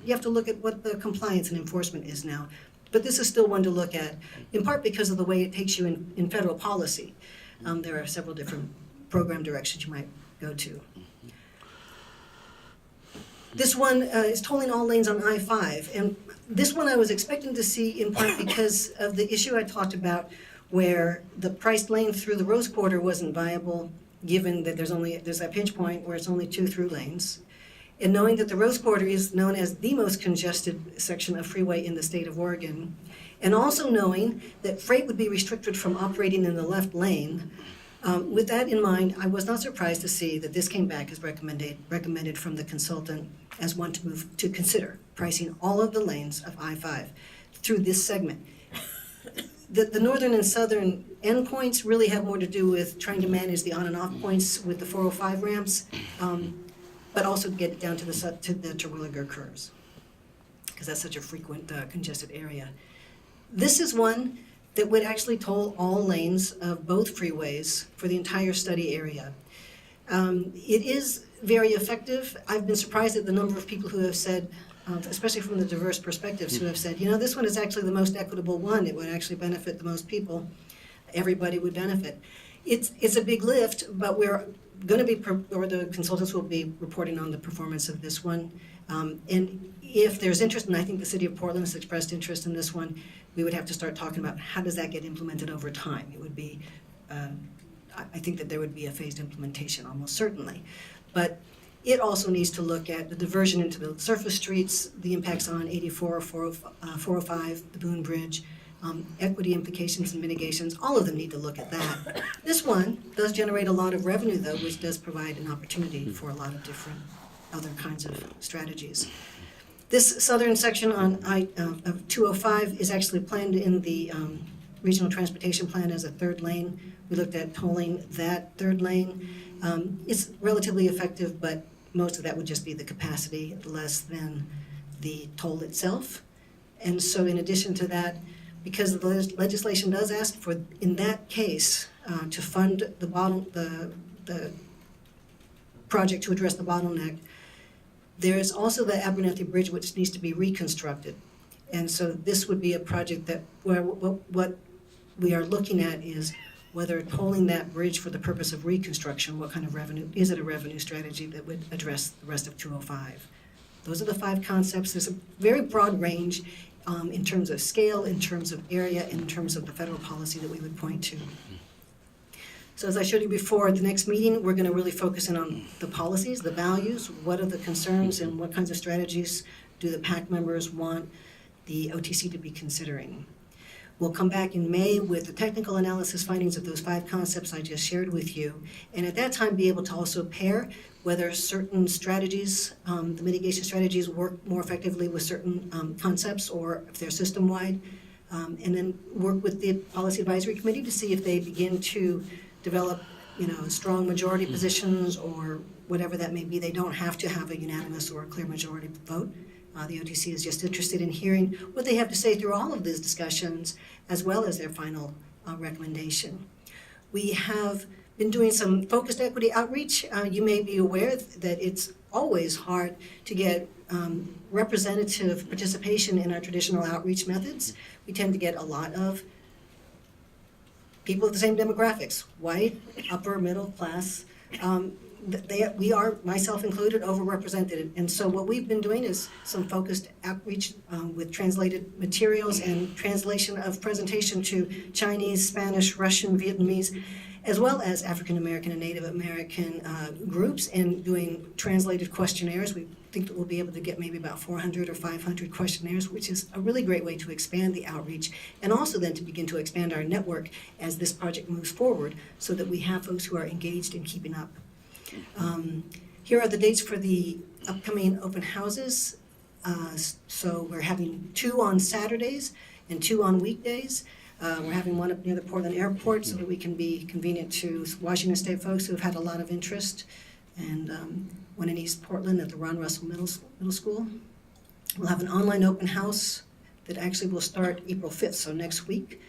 You have to look at what the compliance and enforcement is now. But this is still one to look at, in part because of the way it takes you in federal policy. There are several different program directions you might go to. This one is tolling all lanes on I-5. And this one I was expecting to see in part because of the issue I talked about where the priced lane through the Rose Quarter wasn't viable, given that there's that pinch point where it's only 2 through lanes. And knowing that the Rose Quarter is known as the most congested section of freeway in the state of Oregon, and also knowing that freight would be restricted from operating in the left lane, with that in mind, I was not surprised to see that this came back as recommended from the consultant as one to consider pricing all of the lanes of I-5 through this segment. The northern and southern endpoints really have more to do with trying to manage the on and off points with the 405 ramps, but also get it down to the Terwilliger curves, because that's such a frequent congested area. This is one that would actually toll all lanes of both freeways for the entire study area. It is very effective. I've been surprised at the number of people who have said, especially from the diverse perspectives, who have said, you know, this one is actually the most equitable one. It would actually benefit the most people. Everybody would benefit. It's a big lift, but we're going to be, or the consultants will be reporting on the performance of this one. And if there's interest, and I think the city of Portland has expressed interest in this one, we would have to start talking about how does that get implemented over time. It would be, I think that there would be a phased implementation almost certainly. But it also needs to look at the diversion into the surface streets, the impacts on 84, 405, the Boone Bridge, equity implications and mitigations. All of them need to look at that. This one does generate a lot of revenue, though, which does provide an opportunity for a lot of different other kinds of strategies. This southern section of 205 is actually planned in the Regional Transportation Plan as a third lane. We looked at tolling that third lane. It's relatively effective, but most of that would just be the capacity, less than the toll itself. And so in addition to that, because the legislation does ask for, in that case, to fund the project to address the bottleneck, there is also the Abernethy Bridge, which needs to be reconstructed. And so this would be a project that where what we are looking at is whether tolling that bridge for the purpose of reconstruction, what kind of revenue, is it a revenue strategy that would address the rest of 205? Those are the 5 concepts. There's a very broad range in terms of scale, in terms of area, in terms of the federal policy that we would point to. So as I showed you before, at the next meeting, we're going to really focus in on the policies, the values, what are the concerns, and what kinds of strategies do the PAC members want the OTC to be considering. We'll come back in May with the technical analysis findings of those 5 concepts I just shared with you, and at that time be able to also pair whether certain strategies, the mitigation strategies work more effectively with certain concepts or if they're system-wide, and then work with the Policy Advisory Committee to see if they begin to develop, strong majority positions or whatever that may be. They don't have to have a unanimous or a clear majority vote. The OTC is just interested in hearing what they have to say through all of these discussions, as well as their final recommendation. We have been doing some focused equity outreach. You may be aware that it's always hard to get representative participation in our traditional outreach methods. We tend to get a lot of people with the same demographics, white, upper, middle class. We are, myself included, overrepresented. And so what we've been doing is some focused outreach with translated materials and translation of presentation to Chinese, Spanish, Russian, Vietnamese, as well as African American and Native American groups, and doing translated questionnaires. We think that we'll be able to get maybe about 400 or 500 questionnaires, which is a really great way to expand the outreach, and also then to begin to expand our network as this project moves forward so that we have folks who are engaged in keeping up. Here are the dates for the upcoming open houses. So we're having 2 on Saturdays and 2 on weekdays. We're having one up near the Portland Airport so that we can be convenient to Washington State folks who have had a lot of interest, and one in East Portland at the Ron Russell Middle School. We'll have an online open house that actually will start April 5th, so next week.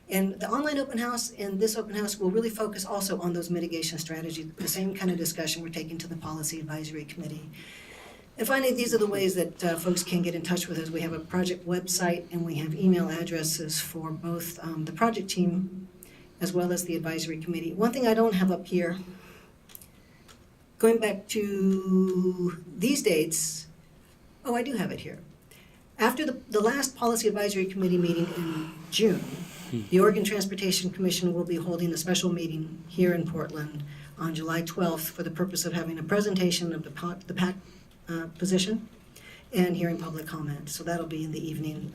And the online open house and this open house will really focus also on those mitigation strategies, the same kind of discussion we're taking to the Policy Advisory Committee. And finally, these are the ways that folks can get in touch with us. We have a project website and we have email addresses for both the project team as well as the advisory committee. One thing I don't have up here, going back to these dates, oh, I do have it here. After the last Policy Advisory Committee meeting in June, the Oregon Transportation Commission will be holding a special meeting here in Portland on July 12th for the purpose of having a presentation of the PAC position and hearing public comment. So that'll be in the evening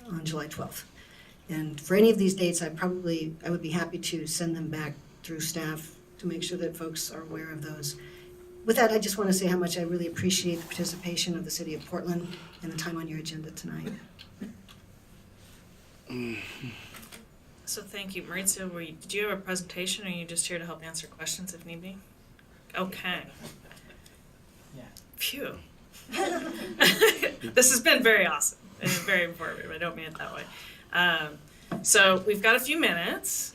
on July 12th. And for any of these dates, I would be happy to send them back through staff to make sure that folks are aware of those. With that, I just want to say how much I really appreciate the participation of the City of Portland and the time on your agenda tonight. So thank you. Maritza, did you have a presentation or are you just here to help answer questions if need be? Okay. Yeah. Phew. This has been very awesome and very informative. I don't mean it that way. So we've got a few minutes.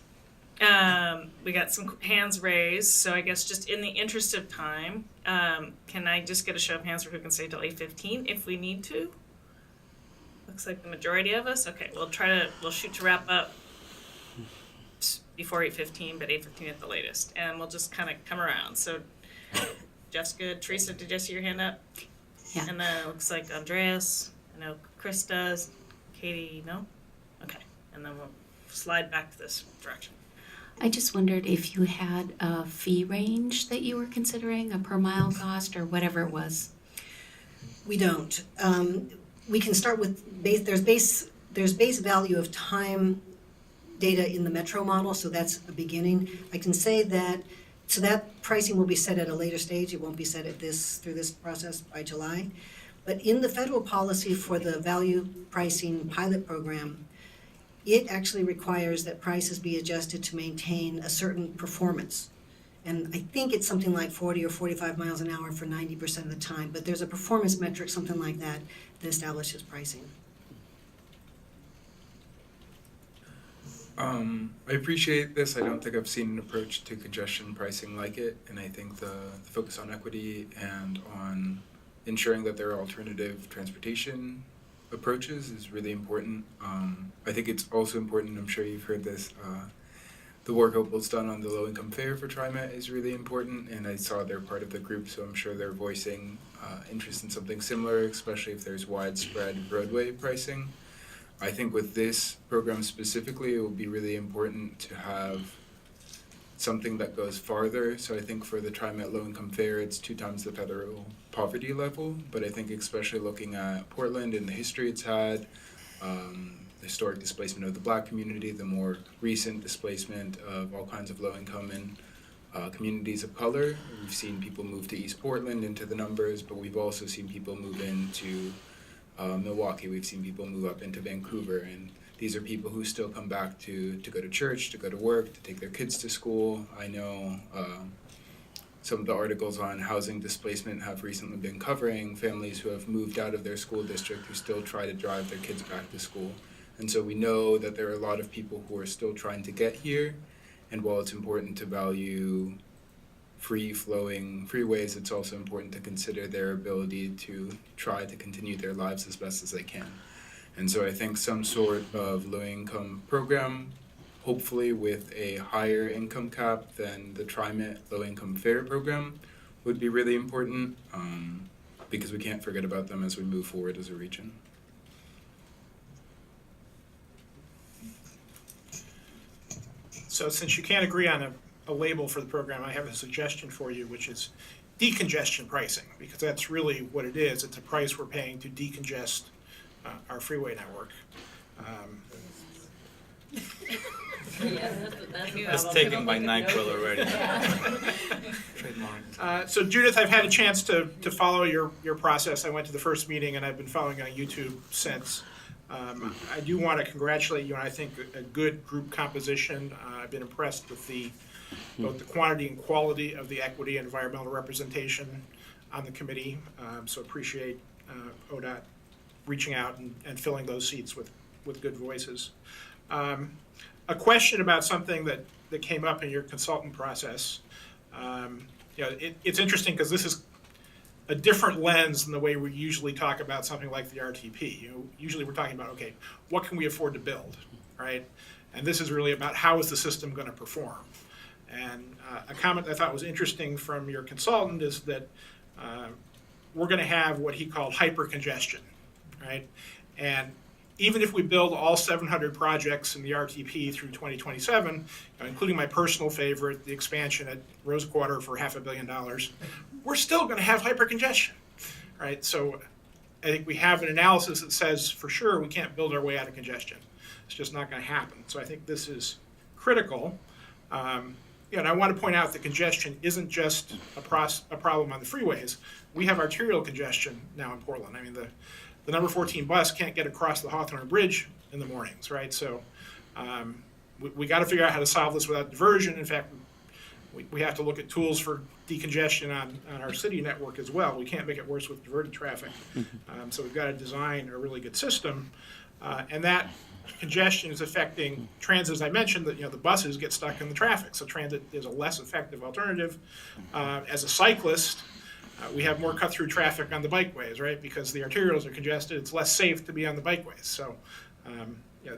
We got some hands raised, so I guess just in the interest of time, can I just get a show of hands for who can stay till 8:15 if we need to? Looks like the majority of us. Okay, we'll shoot to wrap up before 8:15, but 8:15 at the latest, and we'll just kind of come around. So, Jessica, Teresa, did you see your hand up? Yeah. And then it looks like Andreas. I know Chris does. Katie, no? Okay, and then we'll slide back to this direction. I just wondered if you had a fee range that you were considering, a per mile cost or whatever it was. We don't. We can start with there's base value of time data in the Metro model, so that's a beginning. I can say that, so that pricing will be set at a later stage. It won't be set through this process by July. But in the federal policy for the value pricing pilot program, it actually requires that prices be adjusted to maintain a certain performance. And I think it's something like 40 or 45 miles an hour for 90% of the time, but there's a performance metric, something like that, that establishes pricing. I appreciate this. I don't think I've seen an approach to congestion pricing like it, and I think the focus on equity and on ensuring that there are alternative transportation approaches is really important. I think it's also important, I'm sure you've heard this, the work Opal's done on the low-income fare for TriMet is really important, and I saw they're part of the group, so I'm sure they're voicing interest in something similar, especially if there's widespread roadway pricing. I think with this program specifically, it will be really important to have something that goes farther. So I think for the TriMet low-income fare, it's 2 times the federal poverty level. But I think especially looking at Portland and the history it's had, the historic displacement of the Black community, the more recent displacement of all kinds of low-income and communities of color. We've seen people move to East Portland into the numbers, but we've also seen people move into Milwaukee. We've seen people move up into Vancouver, and these are people who still come back to go to church, to go to work, to take their kids to school. I know some of the articles on housing displacement have recently been covering families who have moved out of their school district who still try to drive their kids back to school. And so we know that there are a lot of people who are still trying to get here, and while it's important to value free-flowing freeways, it's also important to consider their ability to try to continue their lives as best as they can. And so I think some sort of low-income program, hopefully with a higher income cap than the TriMet low-income fare program, would be really important, because we can't forget about them as we move forward as a region. So since you can't agree on a label for the program, I have a suggestion for you, which is decongestion pricing, because that's really what it is. It's a price we're paying to decongest our freeway network. That's taken by NyQuil already. Trademarked. So Judith, I've had a chance to follow your process. I went to the first meeting and I've been following on YouTube since. I do want to congratulate you on, I think, a good group composition. I've been impressed with both the quantity and quality of the equity and environmental representation on the committee. So appreciate ODOT reaching out and filling those seats with good voices. A question about something that came up in your consultant process. It's interesting because this is a different lens than the way we usually talk about something like the RTP. Usually we're talking about, okay, what can we afford to build, right? And this is really about how is the system going to perform. And a comment I thought was interesting from your consultant is that we're going to have what he called hypercongestion, right? And even if we build all 700 projects in the RTP through 2027, including my personal favorite, the expansion at Rosewater for $500 million, we're still going to have hypercongestion, right? So I think we have an analysis that says for sure we can't build our way out of congestion. It's just not going to happen. So I think this is critical. And I want to point out that congestion isn't just a problem on the freeways. We have arterial congestion now in Portland. I mean, the number 14 bus can't get across the Hawthorne Bridge in the mornings, right? So we got to figure out how to solve this without diversion. In fact, we have to look at tools for decongestion on our city network as well. We can't make it worse with diverted traffic. So we've got to design a really good system. And that congestion is affecting transit, as I mentioned, that the buses get stuck in the traffic. So transit is a less effective alternative. As a cyclist, we have more cut-through traffic on the bikeways, right? Because the arterials are congested, it's less safe to be on the bikeways. So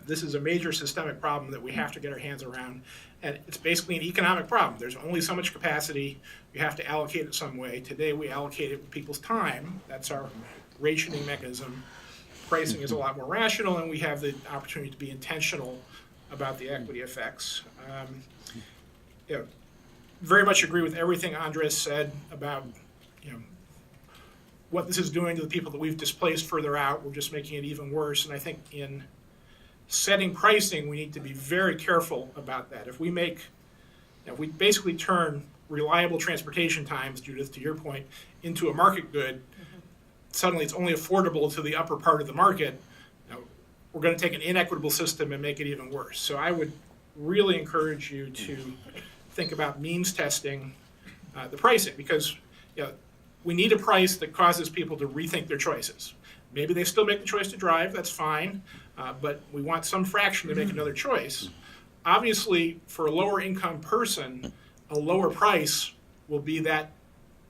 this is a major systemic problem that we have to get our hands around. And it's basically an economic problem. There's only so much capacity. You have to allocate it some way. Today we allocate it with people's time. That's our rationing mechanism. Pricing is a lot more rational, and we have the opportunity to be intentional about the equity effects. Very much agree with everything Andres said about what this is doing to the people that we've displaced further out. We're just making it even worse. And I think in setting pricing, we need to be very careful about that. If we basically turn reliable transportation times, Judith, to your point, into a market good, suddenly it's only affordable to the upper part of the market. We're going to take an inequitable system and make it even worse. So I would really encourage you to think about means testing the pricing, because we need a price that causes people to rethink their choices. Maybe they still make the choice to drive, that's fine, but we want some fraction to make another choice. Obviously, for a lower income person, a lower price will be that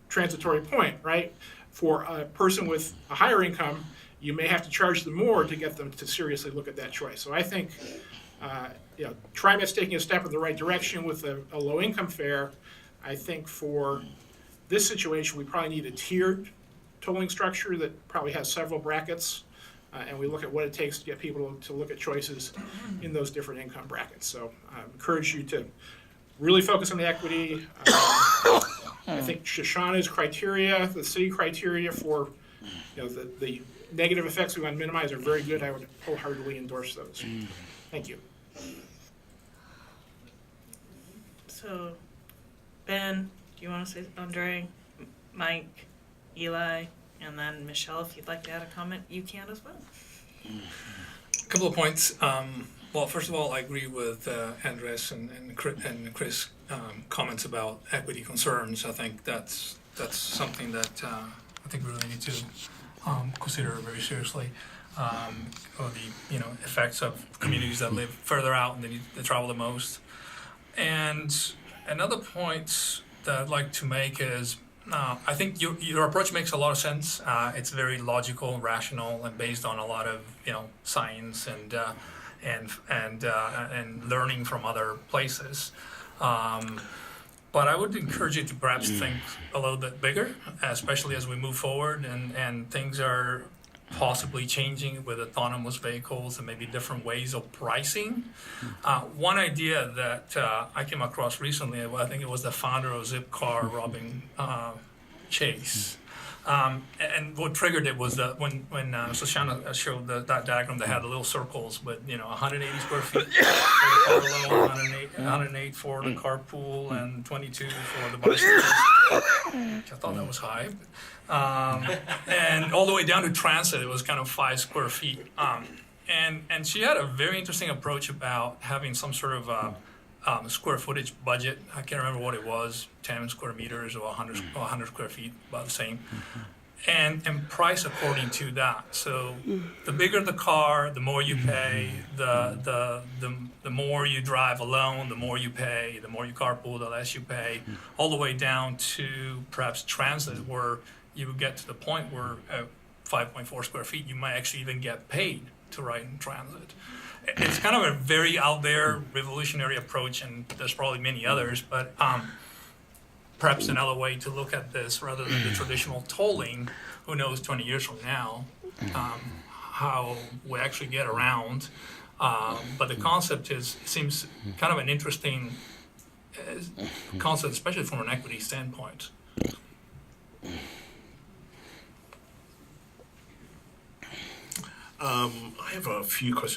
transitory point, right? For a person with a higher income, you may have to charge them more to get them to seriously look at that choice. So I think TriMet's taking a step in the right direction with a low-income fare. I think for this situation, we probably need a tiered tolling structure that probably has several brackets, and we look at what it takes to get people to look at choices in those different income brackets. So I encourage you to really focus on the equity. I think Shoshana's criteria, the city criteria for the negative effects we want to minimize are very good. I would wholeheartedly endorse those. Thank you. So, Ben, do you want to say Andre, Mike, Eli, and then Michelle, if you'd like to add a comment, you can as well. A couple of points. Well, first of all, I agree with Andres and Chris' comments about equity concerns. I think that's something that I think we really need to consider very seriously. Or the effects of communities that live further out and they travel the most. And another point that I'd like to make is I think your approach makes a lot of sense. It's very logical, rational, and based on a lot of science and learning from other places. But I would encourage you to perhaps think a little bit bigger, especially as we move forward and things are possibly changing with autonomous vehicles and maybe different ways of pricing. One idea that I came across recently, I think it was the founder of Zipcar, Robin Chase. And what triggered it was that when Shoshana showed that diagram, they had the little circles with 180 square feet for the car loan, 108 for the carpool, and 22 for the bicycle. I thought that was high. And all the way down to transit, it was kind of 5 square feet. And she had a very interesting approach about having some sort of square footage budget. I can't remember what it was, 10 square meters or 100 square feet, about the same. And price according to that. So the bigger the car, the more you pay. The more you drive alone, the more you pay. The more you carpool, the less you pay. All the way down to perhaps transit, where you would get to the point where 5.4 square feet, you might actually even get paid to ride in transit. It's kind of a very out there revolutionary approach, and there's probably many others, but perhaps another way to look at this rather than the traditional tolling, who knows 20 years from now, how we actually get around. But the concept seems kind of an interesting concept, especially from an equity standpoint. I have a few questions.